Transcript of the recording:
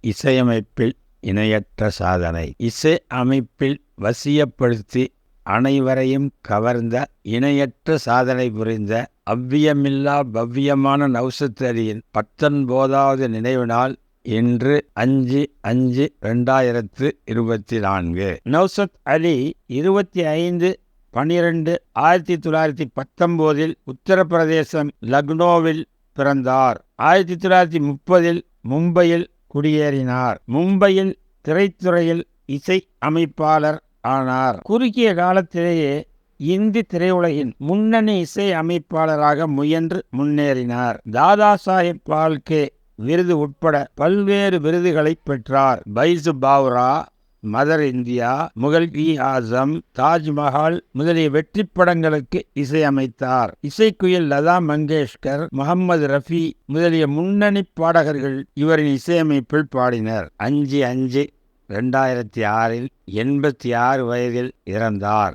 இசையமைப்பில் இணையற்ற சாதனை. இசை அமைப்பில் வசியப்படுத்தி அனைவரையும் கவர்ந்த இணையற்ற சாதனை புரிந்த அவ்வியமில்லா பவ்யமான நௌஷத் அலியின் 19வது நினைவு நாள் இன்று 5/5/2024. நௌஷத் அலி 25/12/1919 உத்தரப்பிரதேசம் லக்னோவில் பிறந்தார். 1930 மும்பையில் குடியேறினார். மும்பையில் திரைத்துறையில் இசை அமைப்பாளர் ஆனார். குறுகிய காலத்திலேயே இந்தி திரையுலகின் முன்னணி இசை அமைப்பாளராக முயன்று முன்னேறினார். தாதா சாஹேப் பால்கே விருது உட்பட பல்வேறு விருதுகளை பெற்றார். பைசு பாவ்ரா, மதர் இந்தியா, முகல்-இ-ஆசம், தாஜ்மஹால் முதலிய வெற்றி படங்களுக்கு இசையமைத்தார். இசைக்குயில் லதா மங்கேஷ்கர், முகமது ரஃபி முதலிய முன்னணி பாடகர்கள் இவரின் இசையமைப்பில் பாடினர். 5/5/2006 86 வயதில் இறந்தார்.